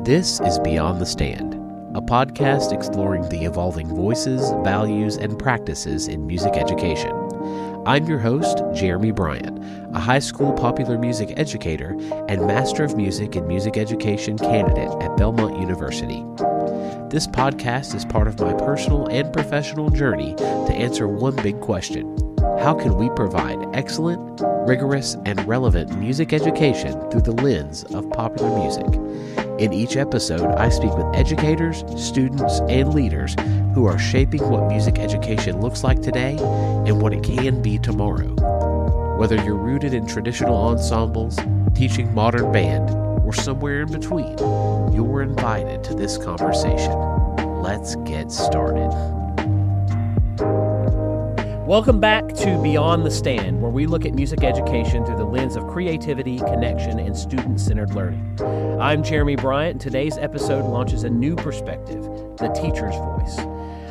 This is Beyond the Stand, a podcast exploring the evolving voices, values, and practices in music education. I'm your host, Jeremy Bryant, a high school popular music educator and Master of Music in Music Education candidate at Belmont University. This podcast is part of my personal and professional journey to answer one big question: how can we provide excellent, rigorous, and relevant music education through the lens of popular music? In each episode, I speak with educators, students, and leaders who are shaping what music education looks like today and what it can be tomorrow. Whether you're rooted in traditional ensembles, teaching modern band, or somewhere in between, you're invited to this conversation. Let's get started. Welcome back to Beyond the Stand, where we look at music education through the lens of creativity, connection, and student-centered learning. I'm Jeremy Bryant, and today's episode launches a new perspective, the teacher's voice.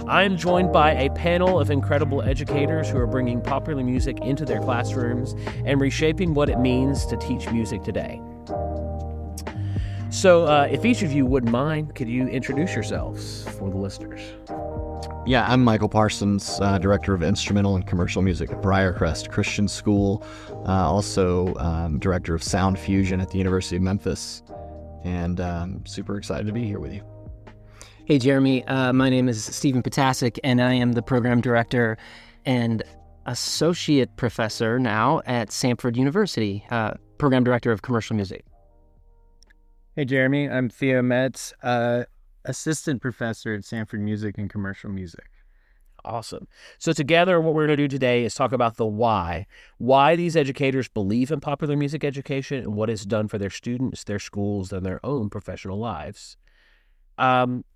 I am joined by a panel of incredible educators who are bringing popular music into their classrooms and reshaping what it means to teach music today. So if each of you wouldn't mind, could you introduce yourselves for the listeners? Yeah, I'm Michael Parsons, Director of Instrumental and Commercial Music at Briarcrest Christian School, also Director of Sound Fusion at the University of Memphis, and super excited to be here with you. Hey, Jeremy. My name is Stephen Potaczek, and I am the Program Director and Associate Professor now at Samford University, Program Director of Commercial Music. Hey, Jeremy. I'm Theo Metz, Assistant Professor at Samford Music and Commercial Music. Awesome. So together, what we're going to do today is talk about the why these educators believe in popular music education and what it's done for their students, their schools, and their own professional lives.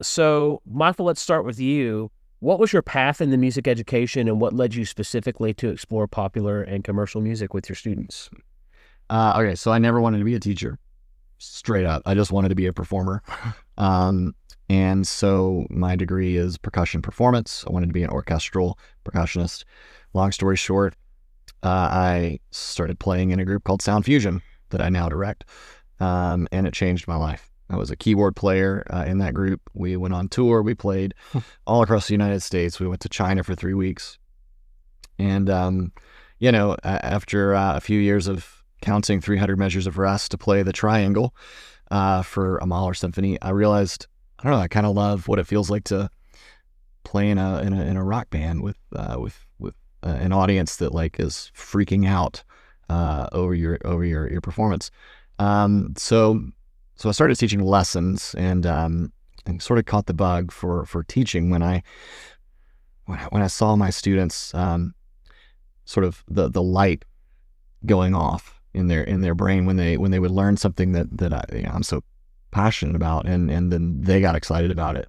So Michael, let's start with you. What was your path into music education and what led you specifically to explore popular and commercial music with your students? Okay, so I never wanted to be a teacher, straight up. I just wanted to be a performer. And so my degree is percussion performance. I wanted to be an orchestral percussionist. Long story short, I started playing in a group called Sound Fusion that I now direct, and it changed my life. I was a keyboard player in that group. We went on tour. We played all across the United States. We went to China for 3 weeks. And, after a few years of counting 300 measures of rest to play the triangle for a Mahler symphony, I realized, I don't know, I kind of love what it feels like to play in a rock band with an audience that like is freaking out over your performance. So I started teaching lessons and sort of caught the bug for teaching when I saw my students sort of the light going off in their brain when they would learn something that I'm so passionate about, and then they got excited about it.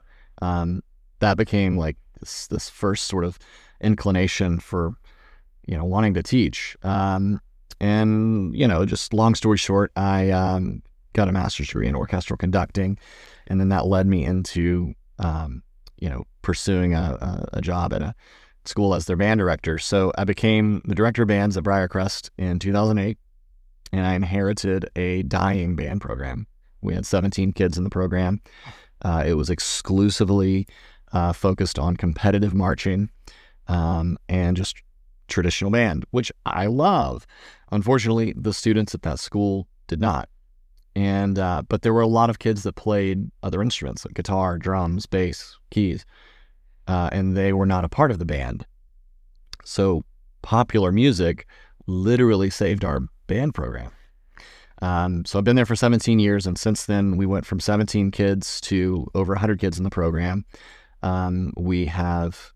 That became like this first sort of inclination for wanting to teach. Just long story short, I got a master's degree in orchestral conducting, and then that led me into pursuing a job at a school as their band director. So I became the director of bands at Briarcrest in 2008, and I inherited a dying band program. We had 17 kids in the program. It was exclusively focused on competitive marching and just traditional band, which I love. Unfortunately, the students at that school did not. And but there were a lot of kids that played other instruments like guitar, drums, bass, keys, and they were not a part of the band. So popular music literally saved our band program. So I've been there for 17 years, and since then we went from 17 kids to over 100 kids in the program. We have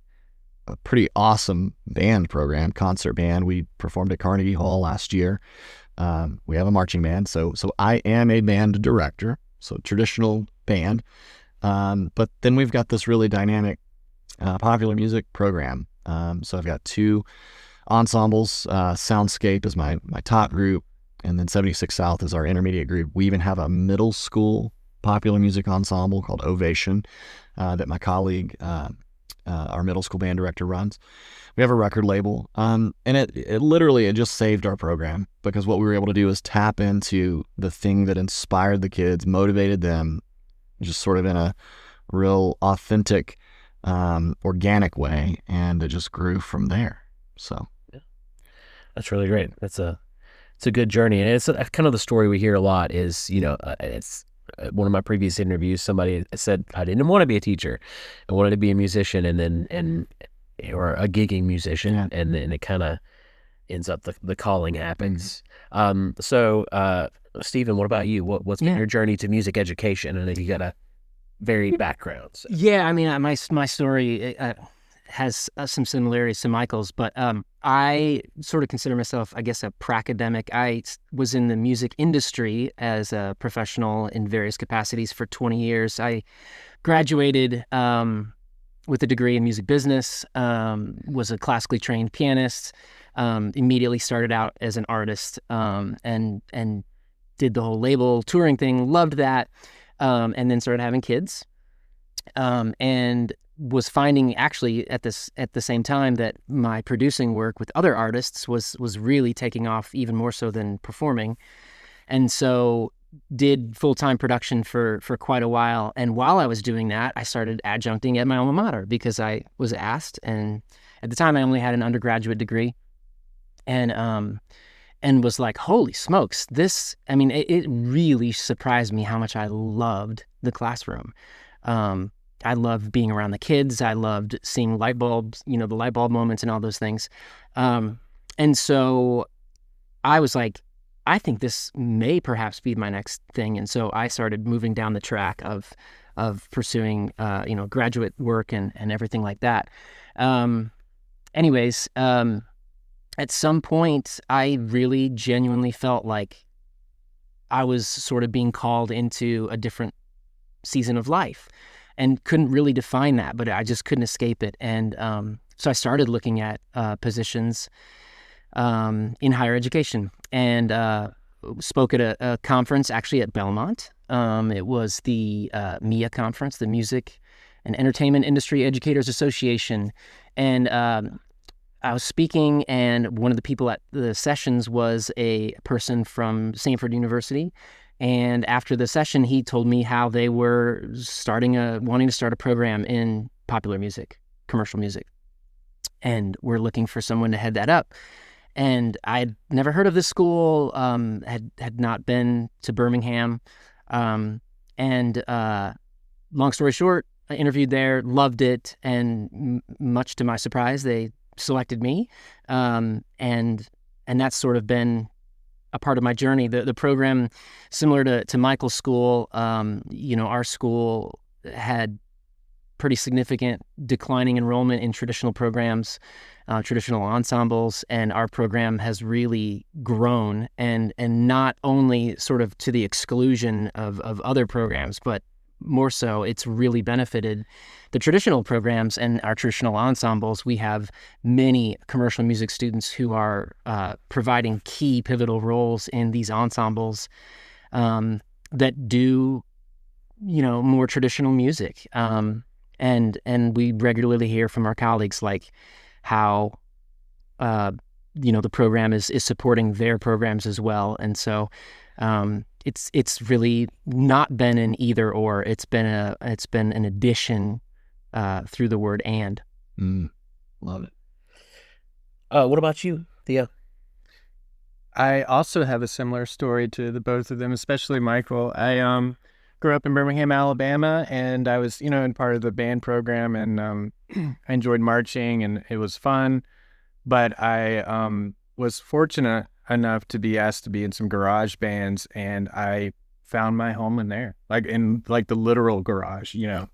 a pretty awesome band program, concert band. We performed at Carnegie Hall last year. We have a marching band, so I am a band director, so traditional band. But then we've got this really dynamic popular music program. So I've got 2 ensembles. Soundscape is my top group, and then 76 South is our intermediate group. We even have a middle school popular music ensemble called Ovation that my colleague, our middle school band director, runs. We have a record label, and it literally just saved our program, because what we were able to do is tap into the thing that inspired the kids, motivated them, just sort of in a real authentic, organic way, and it just grew from there. So that's really great. It's a good journey, and it's kind of the story we hear a lot. Is it's one of my previous interviews. Somebody said I didn't want to be a teacher, I wanted to be a musician, or a gigging musician, and then it kind of ends up the calling happens. So Stephen, what about you? What's been your journey to music education? And you got a varied background. So. Yeah, I mean, my story has some similarities to Michael's, but I sort of consider myself, I guess, a pracademic. I was in the music industry as a professional in various capacities for 20 years. I graduated with a degree in music business, was a classically trained pianist, immediately started out as an artist, and did the whole label touring thing, loved that, and then started having kids, and was finding actually at the same time that my producing work with other artists was really taking off even more so than performing. And so did full-time production for quite a while. And while I was doing that, I started adjuncting at my alma mater because I was asked. And at the time I only had an undergraduate degree, and was like, holy smokes, this, I mean, it really surprised me how much I loved the classroom. I loved being around the kids. I loved seeing light bulbs, the light bulb moments and all those things. And so I was like, I think this may perhaps be my next thing. And so I started moving down the track of pursuing, graduate work and everything like that. Anyways, at some point, I really genuinely felt like I was sort of being called into a different season of life, and couldn't really define that, but I just couldn't escape it. And so I started looking at positions in higher education, and spoke at a conference actually at Belmont. It was the MIA conference, the Music and Entertainment Industry Educators Association. And I was speaking, and one of the people at the sessions was a person from Samford University. And after the session, he told me how they were wanting to start a program in popular music, commercial music, and we're looking for someone to head that up. And I'd never heard of this school, had not been to Birmingham, and long story short, I interviewed there, loved it, and much to my surprise, they selected me, and that's sort of been a part of my journey. The program, similar to Michael's school, our school had pretty significant declining enrollment in traditional programs, traditional ensembles, and our program has really grown, and not only sort of to the exclusion of other programs, but more so it's really benefited the traditional programs and our traditional ensembles. We have many commercial music students who are providing key pivotal roles in these ensembles that do, more traditional music. And we regularly hear from our colleagues like how, the program is supporting their programs as well. And so it's really not been an either or. It's been an addition through the word and. Love it. What about you, Theo? I also have a similar story to the both of them, especially Michael. I grew up in Birmingham, Alabama, and I was, in part of the band program, and I enjoyed marching, and it was fun. But I was fortunate enough to be asked to be in some garage bands, and I found my home in there, in the literal garage, and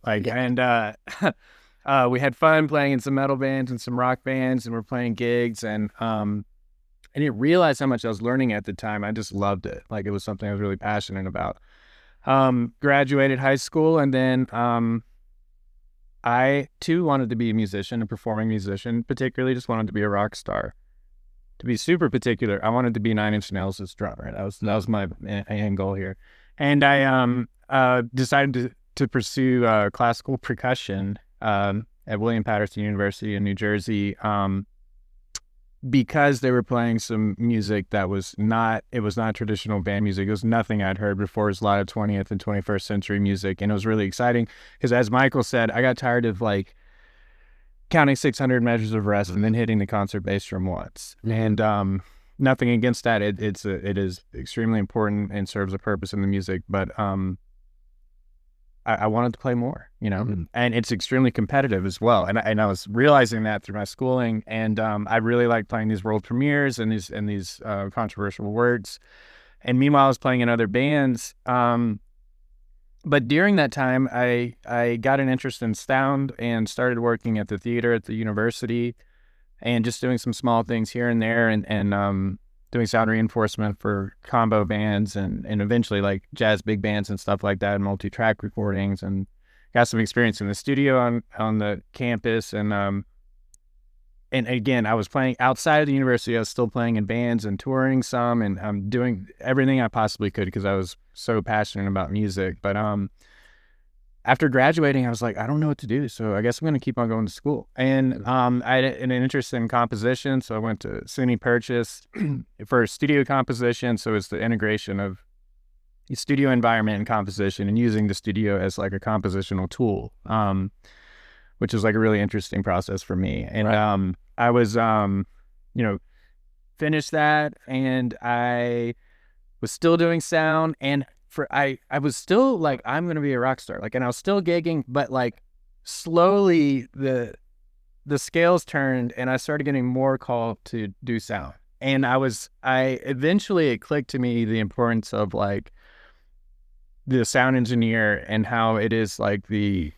we had fun playing in some metal bands and some rock bands, and we're playing gigs, and I didn't realize how much I was learning at the time. I just loved it. It was something I was really passionate about. Graduated high school, and then I too wanted to be a musician, a performing musician, particularly just wanted to be a rock star. To be super particular, I wanted to be Nine Inch Nails' drummer. That was my end goal here. And I decided to pursue classical percussion at William Patterson University in New Jersey. because they were playing some music that was not traditional band music. It was nothing I'd heard before. It was a lot of 20th and 21st century music. And it was really exciting because, as Michael said, I got tired of like counting 600 measures of rest and then hitting the concert bass drum once. And nothing against that. It is extremely important and serves a purpose in the music. But I wanted to play more, you know, and it's extremely competitive as well. And I was realizing that through my schooling, and I really like playing these world premieres and these controversial works. And meanwhile, I was playing in other bands. But during that time, I got an interest in sound and started working at the theater at the university, and just doing some small things here and there, and doing sound reinforcement for combo bands and eventually like jazz big bands and stuff like that, and multi-track recordings, and got some experience in the studio on the campus. And again, I was playing outside of the university. I was still playing in bands and touring some, and doing everything I possibly could because I was so passionate about music. But after graduating, I was like, I don't know what to do, so I guess I'm going to keep on going to school. And I had an interest in composition, so I went to SUNY Purchase for studio composition. So it's the integration of the studio environment and composition, and using the studio as like a compositional tool, which is like a really interesting process for me. And I was, finished that, and I was still doing sound, and I was still like, I'm going to be a rock star. Like, and I was still gigging, but like slowly the scales turned, and I started getting more called to do sound. And eventually it clicked to me the importance of like the sound engineer, and how it is like the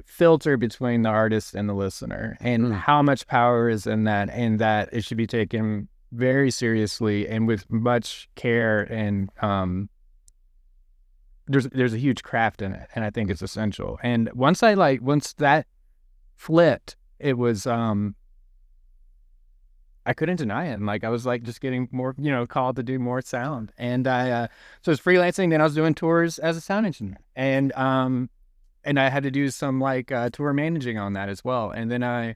filter between the artist and the listener, and how much power is in that, and that it should be taken very seriously and with much care. And there's a huge craft in it, and I think it's essential. And once that flipped, it was I couldn't deny it. And like I was like just getting more, called to do more sound. And I so I was freelancing, then I was doing tours as a sound engineer. And I had to do some like tour managing on that as well. And then I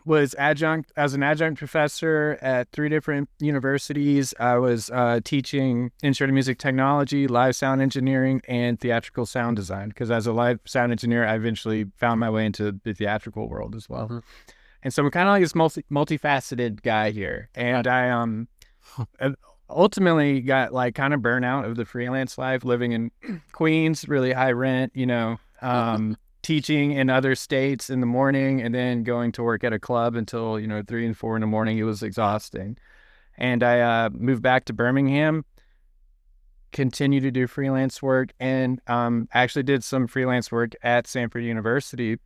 was an adjunct professor at 3 different universities. I was teaching instrumental music technology, live sound engineering, and theatrical sound design. Because as a live sound engineer, I eventually found my way into the theatrical world as well. And so I'm kind of like this multifaceted guy here. And I ultimately got like kind of burnout of the freelance life, living in Queens, really high rent, teaching in other states in the morning, and then going to work at a club until 3 and 4 in the morning. It was exhausting. And I moved back to Birmingham, continued to do freelance work, and actually did some freelance work at Samford University.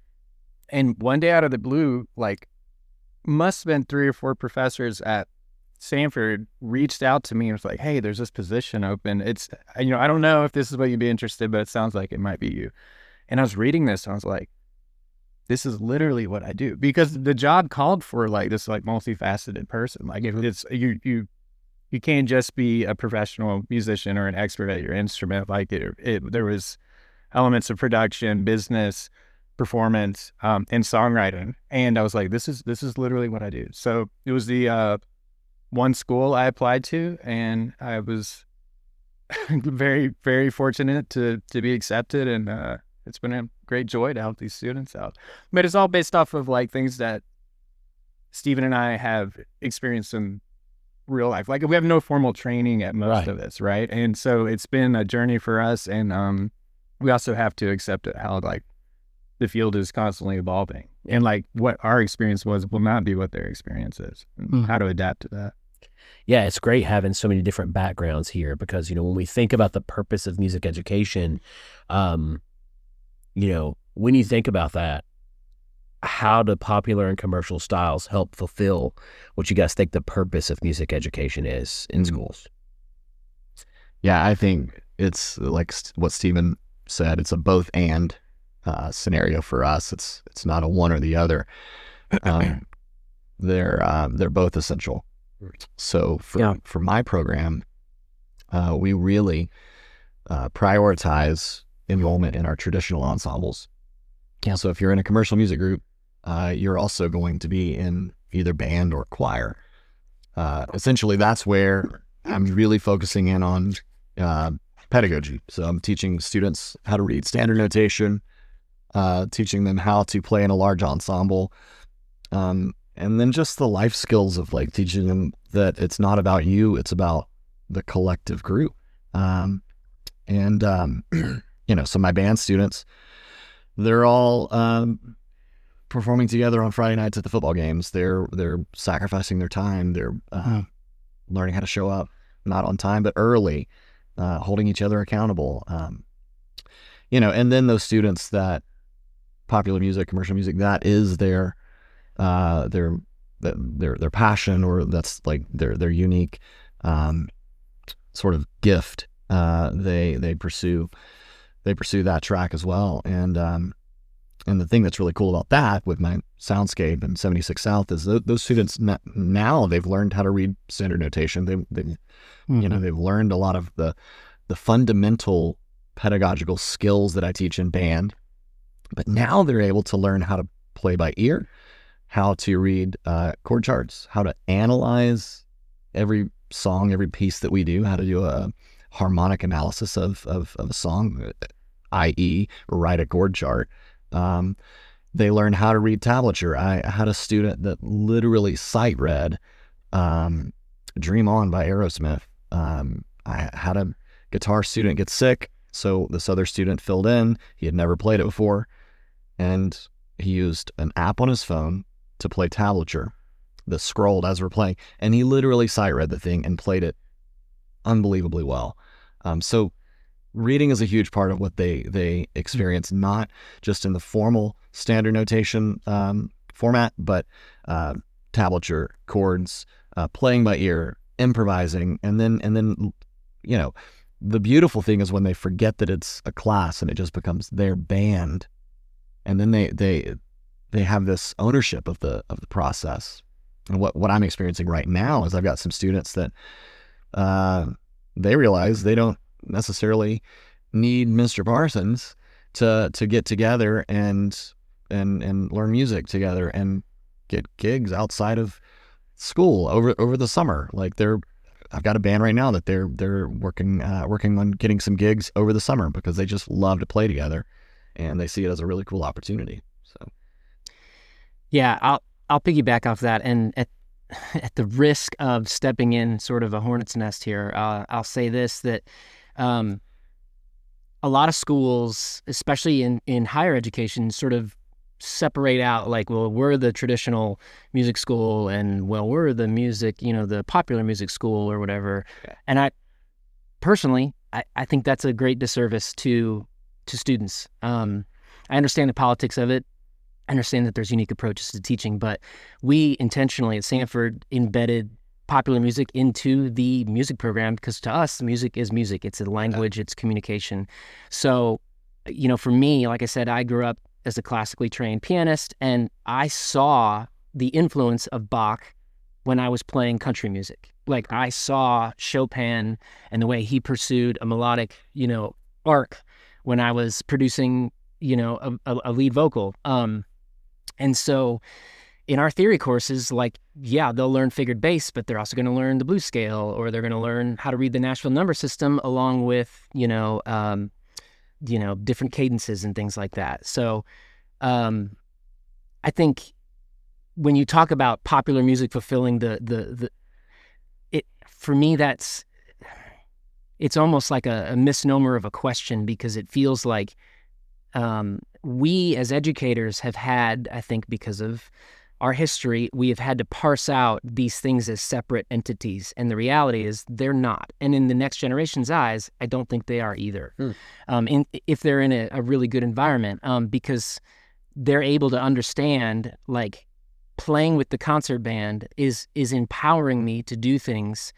And one day out of the blue, like must have been 3 or 4 professors at Samford reached out to me and was like, hey, there's this position open. It's, I don't know if this is what you'd be interested, but it sounds like it might be you. And I was reading this, and I was like, this is literally what I do, because the job called for like this like multifaceted person. Like if it's you can't just be a professional musician or an expert at your instrument. Like there was elements of production, business, performance, and songwriting. And I was like, this is literally what I do. So it was the one school I applied to, and I was very, very fortunate to be accepted. And it's been a great joy to help these students out. But it's all based off of like things that Stephen and I have experienced in real life. Like we have no formal training at most of this, right? And so it's been a journey for us. And we also have to accept how like the field is constantly evolving, and like what our experience was will not be what their experience is, and how to adapt to that. Yeah, it's great having so many different backgrounds here, because when we think about the purpose of music education, when you think about that, how do popular and commercial styles help fulfill what you guys think the purpose of music education is in schools? Yeah, I think it's like what Stephen said. It's a both and scenario for us. It's not a one or the other. They're both essential. So for my program, we really prioritize enrollment in our traditional ensembles. Yeah. So if you're in a commercial music group, you're also going to be in either band or choir. Essentially, that's where I'm really focusing in on pedagogy. So I'm teaching students how to read standard notation, teaching them how to play in a large ensemble, and then just the life skills of like teaching them that it's not about you, it's about the collective group. So my band students, they're all performing together on Friday nights at the football games. They're sacrificing their time. They're learning how to show up, not on time, but early, holding each other accountable. And then those students that popular music, commercial music, that is their passion, or that's like their unique sort of gift. They pursue that track as well. And the thing that's really cool about that with my soundscape and 76 South is those students now they've learned how to read standard notation. They've learned a lot of the fundamental pedagogical skills that I teach in band, but now they're able to learn how to play by ear, how to read chord charts, how to analyze every song, every piece that we do, how to do a harmonic analysis of a song, i.e. write a chord chart. They learn how to read tablature. I had a student that literally sight read Dream On by Aerosmith. I had a guitar student get sick, so this other student filled in. He had never played it before, and he used an app on his phone to play tablature that scrolled as we're playing, and he literally sight read the thing and played it unbelievably well. So reading is a huge part of what they experience, not just in the formal standard notation format, but tablature, chords, playing by ear, improvising, and then the beautiful thing is when they forget that it's a class and it just becomes their band, and then they have this ownership of the process. And what I'm experiencing right now is I've got some students that they realize they don't necessarily need Mr. Parsons to get together and learn music together and get gigs outside of school over the summer. Like I've got a band right now that they're working on getting some gigs over the summer because they just love to play together and they see it as a really cool opportunity. So yeah, I'll piggyback off that, and at the risk of stepping in sort of a hornet's nest here, I'll say this, that a lot of schools, especially in higher education, sort of separate out like, well, we're the traditional music school, and well, we're the music, the popular music school or whatever. Okay. And I personally think that's a great disservice to students. I understand the politics of it. I understand that there's unique approaches to teaching, but we intentionally at Samford embedded popular music into the music program because to us, music is music. It's a language, it's communication. So, for me, like I said, I grew up as a classically trained pianist, and I saw the influence of Bach when I was playing country music. Like I saw Chopin and the way he pursued a melodic, arc when I was producing, a lead vocal. And so in our theory courses, they'll learn figured bass, but they're also going to learn the blues scale, or they're going to learn how to read the Nashville number system along with, different cadences and things like that. So I think when you talk about popular music fulfilling for me, it's almost like a misnomer of a question, because it feels like we as educators have had, I think because of our history, we have had to parse out these things as separate entities. And the reality is they're not. And in the next generation's eyes, I don't think they are either. If they're in a really good environment, because they're able to understand, like, playing with the concert band is empowering me to do things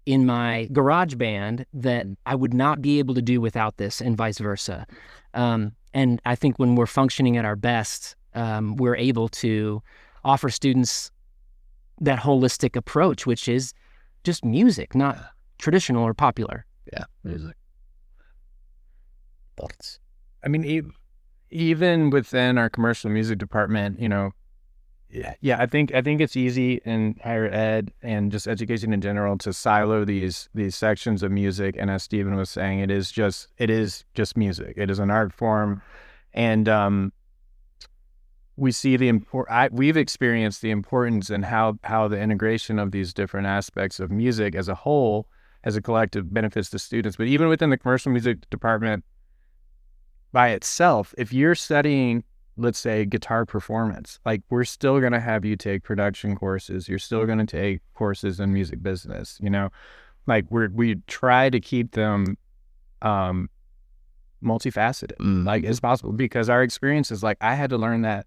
in my garage band that I would not be able to do without this, and vice versa. And I think when we're functioning at our best, we're able to offer students that holistic approach, which is just music, not traditional or popular. Yeah, music. I mean, even within our commercial music department, Yeah, I think it's easy in higher ed and just education in general to silo these sections of music. And as Stephen was saying, it is just music. It is an art form, and we see we've experienced the importance and how the integration of these different aspects of music as a whole, as a collective, benefits the students. But even within the commercial music department by itself, if you're studying, let's say, guitar performance, like, we're still going to have you take production courses. You're still going to take courses in music business, like we try to keep them multifaceted, like, as possible, because our experience is like, I had to learn that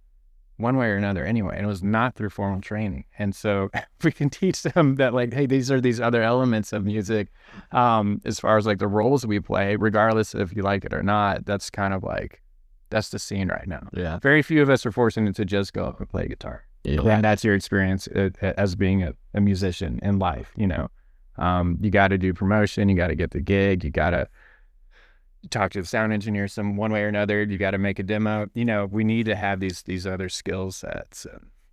one way or another anyway, and it was not through formal training. And so if we can teach them that, like, hey, these are these other elements of music, as far as like the roles we play, regardless if you like it or not, that's kind of like, that's the scene right now. Yeah. Very few of us are fortunate to just go up and play guitar. Yeah. And that's your experience as being a musician in life. You got to do promotion, you got to get the gig, you got to talk to the sound engineer one way or another, you got to make a demo. We need to have these other skill sets.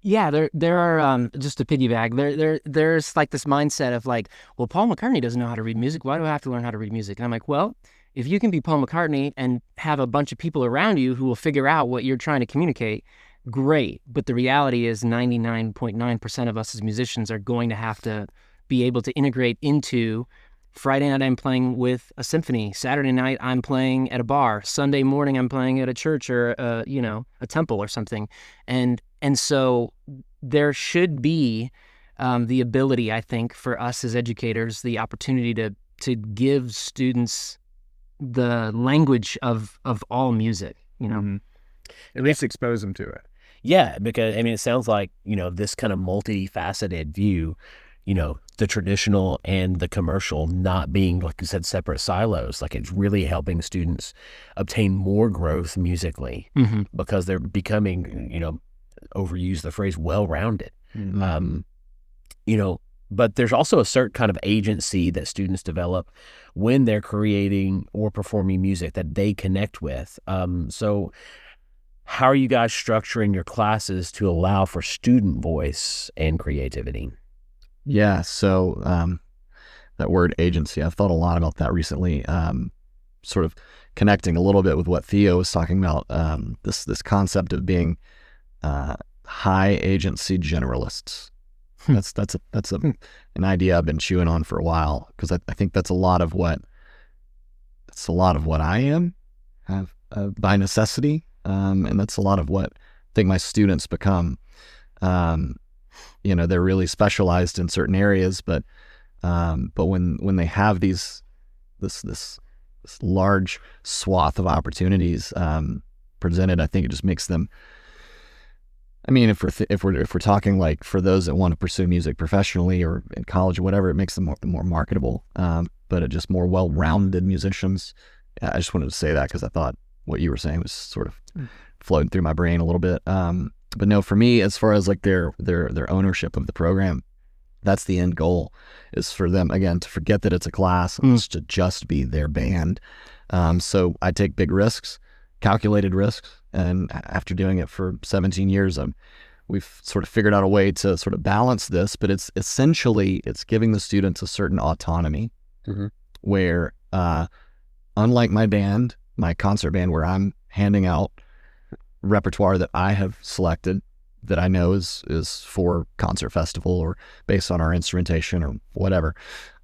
Yeah, there are, just to piggyback, there's like this mindset of like, well, Paul McCartney doesn't know how to read music. Why do I have to learn how to read music? And I'm like, well, if you can be Paul McCartney and have a bunch of people around you who will figure out what you're trying to communicate, great. But the reality is 99.9% of us as musicians are going to have to be able to integrate into Friday night I'm playing with a symphony. Saturday night I'm playing at a bar. Sunday morning I'm playing at a church or a temple or something. And so there should be the ability, I think, for us as educators, the opportunity to give students the language of all music, Mm-hmm. At least expose them to it. Yeah, because it sounds like, this kind of multifaceted view, the traditional and the commercial not being, like you said, separate silos. Like, it's really helping students obtain more growth musically, because they're becoming, overuse the phrase, well-rounded. But there's also a certain kind of agency that students develop when they're creating or performing music that they connect with. So how are you guys structuring your classes to allow for student voice and creativity? Yeah, so that word agency, I've thought a lot about that recently, sort of connecting a little bit with what Theo was talking about, this concept of being high agency generalists. That's an idea I've been chewing on for a while, because I think that's a lot of what I am by necessity, and that's a lot of what I think my students become. They're really specialized in certain areas, but when they have this large swath of opportunities presented, I think it just makes them. If we're talking like for those that want to pursue music professionally or in college or whatever, it makes them more marketable. But it just more well-rounded musicians. I just wanted to say that because I thought what you were saying was sort of floating through my brain a little bit. But no, for me, as far as like their ownership of the program, that's the end goal, is for them, again, to forget that it's a class and to just be their band. So I take big risks, calculated risks. And after doing it for 17 years, we've sort of figured out a way to sort of balance this, but it's essentially giving the students a certain autonomy where, unlike my band, my concert band, where I'm handing out repertoire that I have selected that I know is for concert festival or based on our instrumentation or whatever,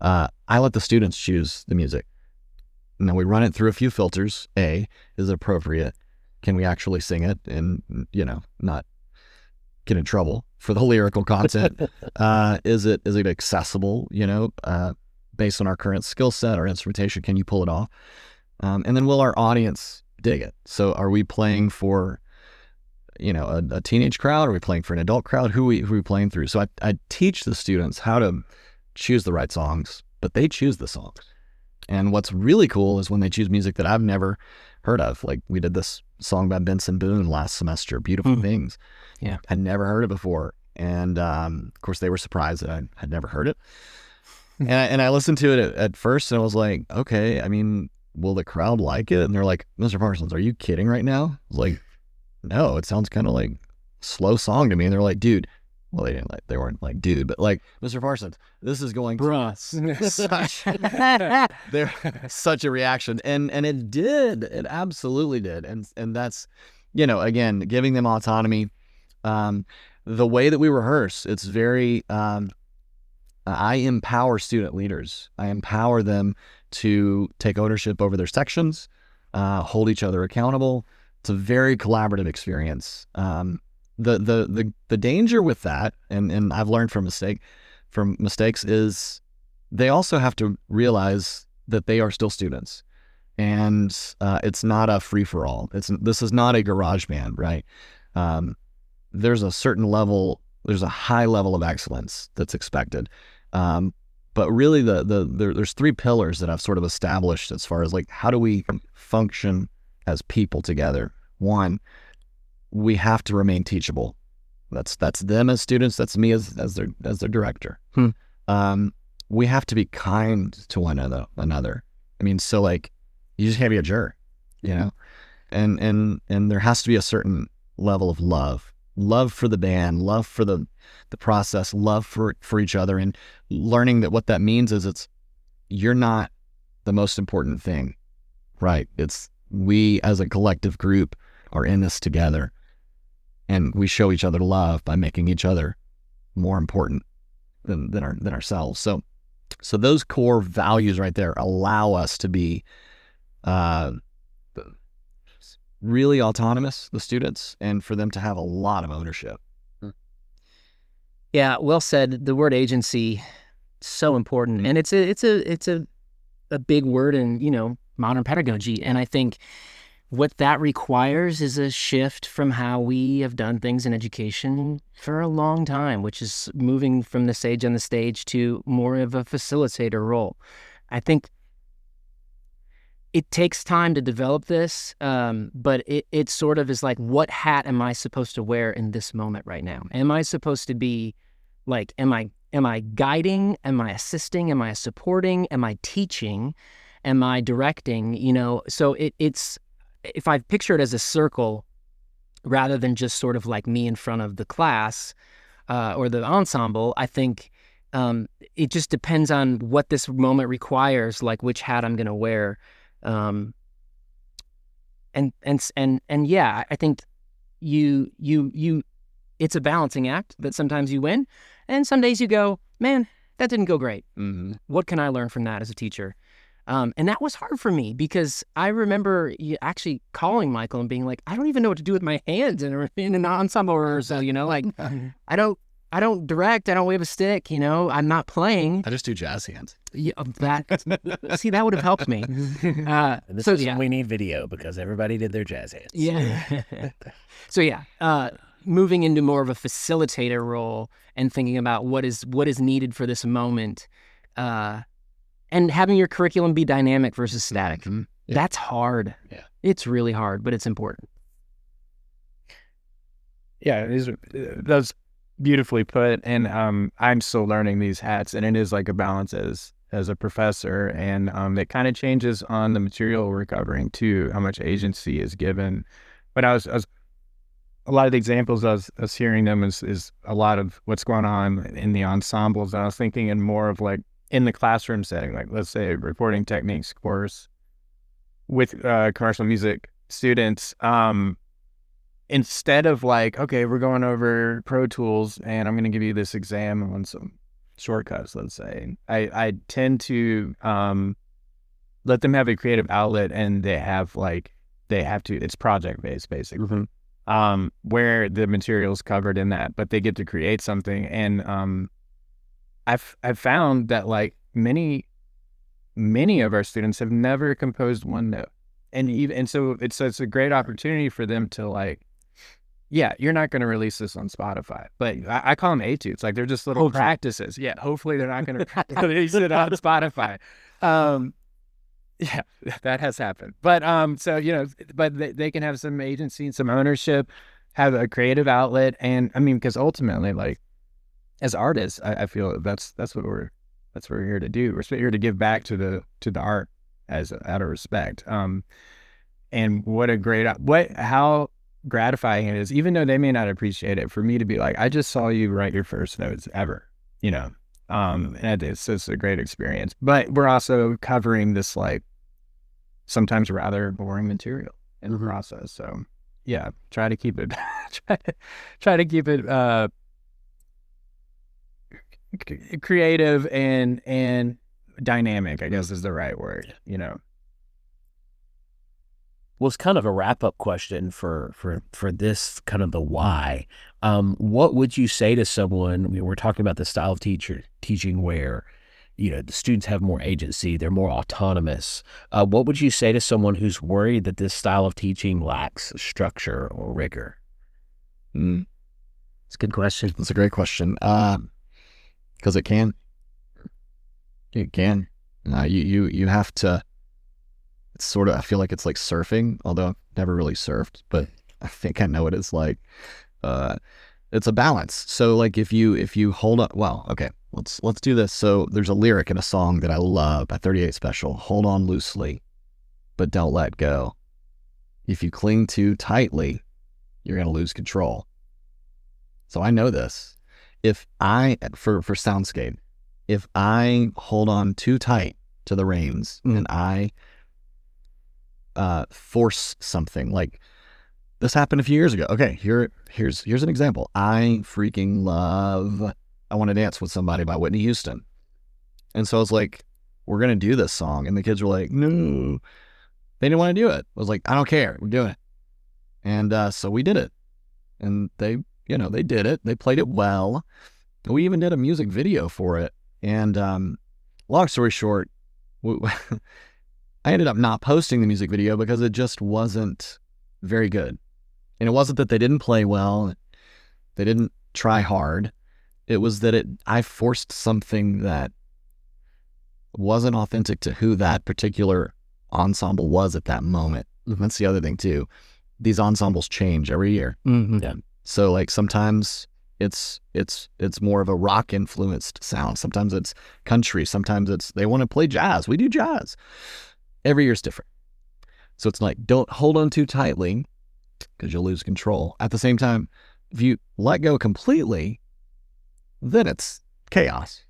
I let the students choose the music. Now we run it through a few filters. A, is it appropriate? Can we actually sing it and, not get in trouble for the lyrical content? Is it accessible, based on our current skill set, our instrumentation? Can you pull it off? And then will our audience dig it? So are we playing for, a teenage crowd? Are we playing for an adult crowd? Who are we playing through? So I teach the students how to choose the right songs, but they choose the songs. And what's really cool is when they choose music that I've never heard of. Like, we did this song by Benson Boone last semester, Beautiful Things. Yeah. I'd never heard it before. And of course, they were surprised that I had never heard it. And I listened to it at first, and I was like, okay, will the crowd like it? And they're like, Mr. Parsons, are you kidding right now? I was like, no, it sounds kind of like slow song to me, and they're like, dude, well, they weren't like, dude, but like, Mr. Parsons, this is going Bruh. they're such a reaction. And it absolutely did. And that's, again, giving them autonomy. The way that we rehearse, it's very, I empower student leaders. I empower them to take ownership over their sections, hold each other accountable. It's a very collaborative experience. The danger with that, and I've learned from mistakes, is they also have to realize that they are still students, and it's not a free for all. This is not a garage band, right? There's a certain level, there's a high level of excellence that's expected. But really there's three pillars that I've sort of established as far as like, how do we function as people together? One, we have to remain teachable. That's them as students. That's me as their director. We have to be kind to one another. I mean, so like, you just can't be a jerk, and there has to be a certain level of love for the band, love for the process, love for each other, and learning that what that means is you're not the most important thing, right? It's we as a collective group are in this together, and we show each other love by making each other more important than ourselves. So those core values right there allow us to be really autonomous, the students, and for them to have a lot of ownership. Yeah, well said. The word agency, so important, and it's a big word in modern pedagogy. And I think what that requires is a shift from how we have done things in education for a long time, which is moving from the sage on the stage to more of a facilitator role. I think it takes time to develop this, but it sort of is like, what hat am I supposed to wear in this moment right now? Am I supposed to be like, am I guiding? Am I assisting? Am I supporting? Am I teaching? Am I directing? So it's, if I picture it as a circle rather than just sort of like me in front of the class or the ensemble, I think it just depends on what this moment requires, like which hat I'm going to wear. And yeah, I think you it's a balancing act that sometimes you win, and some days you go, man, that didn't go great. Mm-hmm. What can I learn from that as a teacher? And that was hard for me because I remember actually calling Michael and being like, I don't even know what to do with my hands in an ensemble rehearsal, like I don't direct, I don't wave a stick, I'm not playing. I just do jazz hands. Yeah, that would have helped me. We need video because everybody did their jazz hands. Yeah. Moving into more of a facilitator role and thinking about what is needed for this moment, and having your curriculum be dynamic versus static. Mm-hmm. Yeah. That's hard. Yeah, it's really hard, but it's important. Yeah, that's beautifully put. And I'm still learning these hats, and it is like a balance as a professor, and it kind of changes on the material we're covering too, how much agency is given. But I was a lot of the examples I was hearing them is a lot of what's going on in the ensembles. And I was thinking in more of like in the classroom setting, like let's say a recording techniques course with commercial music students. Instead of like, okay, we're going over Pro Tools and I'm going to give you this exam on some shortcuts, let's say, I tend to let them have a creative outlet, and they have to, it's project based basically. Mm-hmm. Where the material is covered in that, but they get to create something. And I've found that like many of our students have never composed one note, and so it's a great opportunity for them to like, yeah, you're not going to release this on Spotify, but I call them etudes. Like they're just little practices. Yeah, hopefully they're not going to release it on Spotify. Yeah, that has happened. But but they can have some agency and some ownership, have a creative outlet, and I mean, because ultimately, like as artists, I feel that's what we're here to do. We're here to give back to the art out of respect. And what a great how gratifying it is, even though they may not appreciate it, for me to be like, I just saw you write your first notes ever, and it's a great experience. But we're also covering this like sometimes rather boring material in the process. So yeah, try to keep it, try to keep it creative and dynamic, I guess is the right word, Well, it's kind of a wrap-up question for this kind of the why. What would you say to someone? We're talking about the style of teaching where, the students have more agency, they're more autonomous. What would you say to someone who's worried that this style of teaching lacks structure or rigor? It's a good question. That's a great question. Because it can. It can. You have to. It's sort of, I feel like it's like surfing, although I've never really surfed, but I think I know what it's like. It's a balance. So like if you hold on, well, okay, let's do this. So there's a lyric in a song that I love by 38 Special. Hold on loosely, but don't let go. If you cling too tightly, you're going to lose control. So I know this. If I, for soundscape, if I hold on too tight to the reins and I force something, like this happened a few years ago. Okay, here's an example. I freaking love I Want to Dance with Somebody by Whitney Houston. And so I was like, we're going to do this song. And the kids were like, no, they didn't want to do it. I was like, I don't care. We're doing it. And so we did it. And they did it. They played it well. We even did a music video for it. And long story short, I ended up not posting the music video because it just wasn't very good. And it wasn't that they didn't play well. They didn't try hard. It was that I forced something that wasn't authentic to who that particular ensemble was at that moment. That's the other thing too. These ensembles change every year. Yeah. So like sometimes it's more of a rock influenced sound. Sometimes it's country. Sometimes they want to play jazz. We do jazz. Every year's different. So it's like, don't hold on too tightly because you'll lose control. At the same time, if you let go completely, then it's chaos.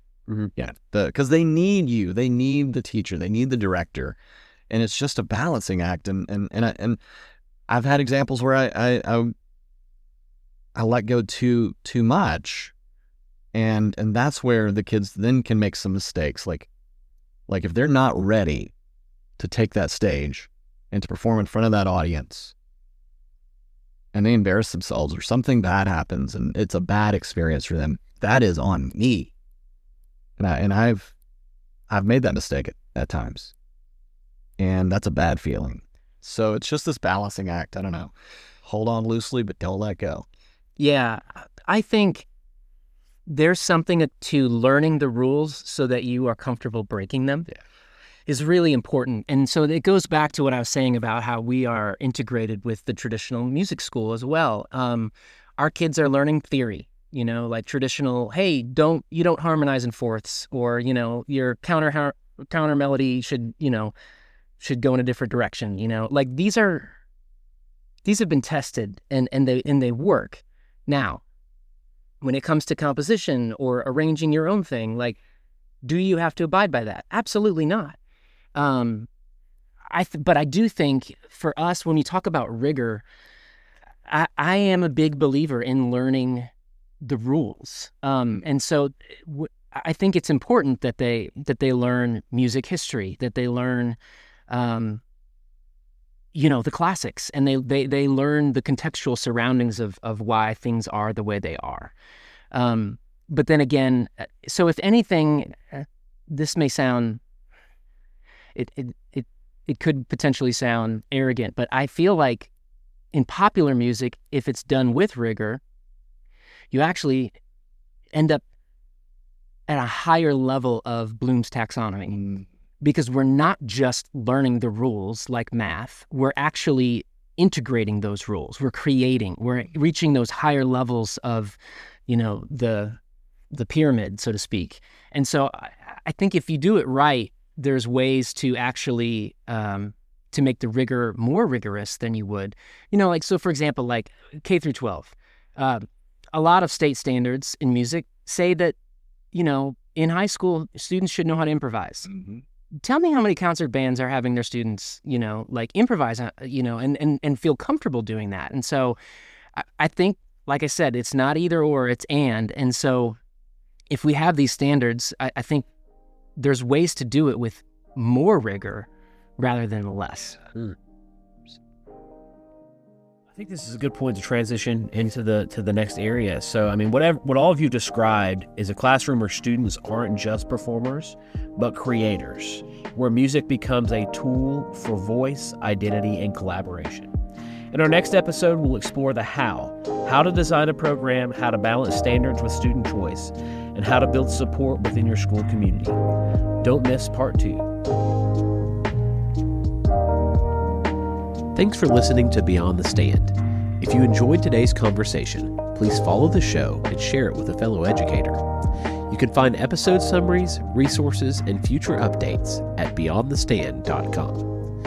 Yeah. Because they need you. They need the teacher. They need the director. And it's just a balancing act. And I've had examples where I let go too much. And that's where the kids then can make some mistakes. Like if they're not ready to take that stage and to perform in front of that audience and they embarrass themselves or something bad happens and it's a bad experience for them, that is on me. And I've made that mistake at times. And that's a bad feeling. So it's just this balancing act. I don't know. Hold on loosely, but don't let go. Yeah, I think there's something to learning the rules so that you are comfortable breaking them. Yeah. Is really important. And so it goes back to what I was saying about how we are integrated with the traditional music school as well. Our kids are learning theory, like traditional, hey, you don't harmonize in fourths, or, your counter melody should go in a different direction, like these have been tested and they work. Now, when it comes to composition or arranging your own thing, like, do you have to abide by that? Absolutely not. But I do think for us, when we talk about rigor, I am a big believer in learning the rules. And so I think it's important that they learn music history, that they learn, the classics, and they learn the contextual surroundings of why things are the way they are. But then again, so if anything, this may sound, it could potentially sound arrogant, but I feel like in popular music, if it's done with rigor, you actually end up at a higher level of Bloom's taxonomy, because we're not just learning the rules like math, we're actually integrating those rules. We're reaching those higher levels of, the pyramid, so to speak. And so I think if you do it right, there's ways to actually to make the rigor more rigorous than you would. Like, so for example, like K through 12, a lot of state standards in music say that, in high school, students should know how to improvise. Mm-hmm. Tell me how many concert bands are having their students, like improvise, and feel comfortable doing that. And so I think, like I said, it's not either or, it's and. And so if we have these standards, I think there's ways to do it with more rigor rather than less. I think this is a good point to transition into the next area. So, I mean, what all of you described is a classroom where students aren't just performers, but creators, where music becomes a tool for voice, identity, and collaboration. In our next episode, we'll explore the how to design a program, how to balance standards with student choice, and how to build support within your school community. Don't miss part 2. Thanks for listening to Beyond the Stand. If you enjoyed today's conversation, please follow the show and share it with a fellow educator. You can find episode summaries, resources, and future updates at beyondthestand.com.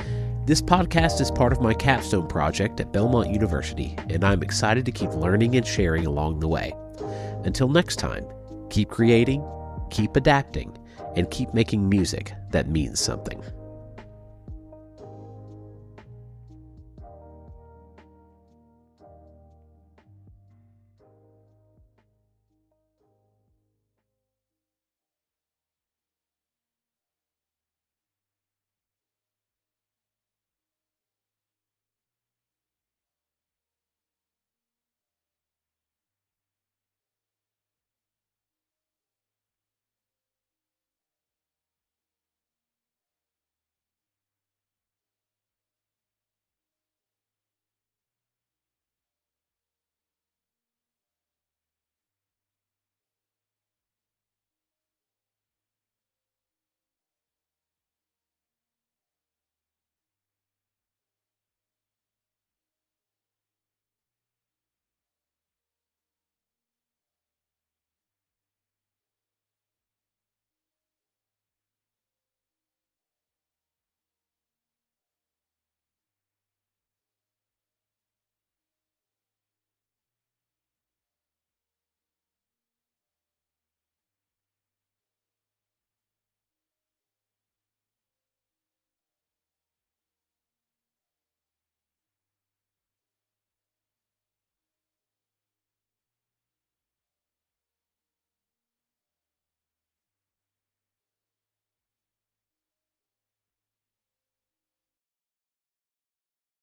This podcast is part of my capstone project at Belmont University, and I'm excited to keep learning and sharing along the way. Until next time, keep creating, keep adapting, and keep making music that means something.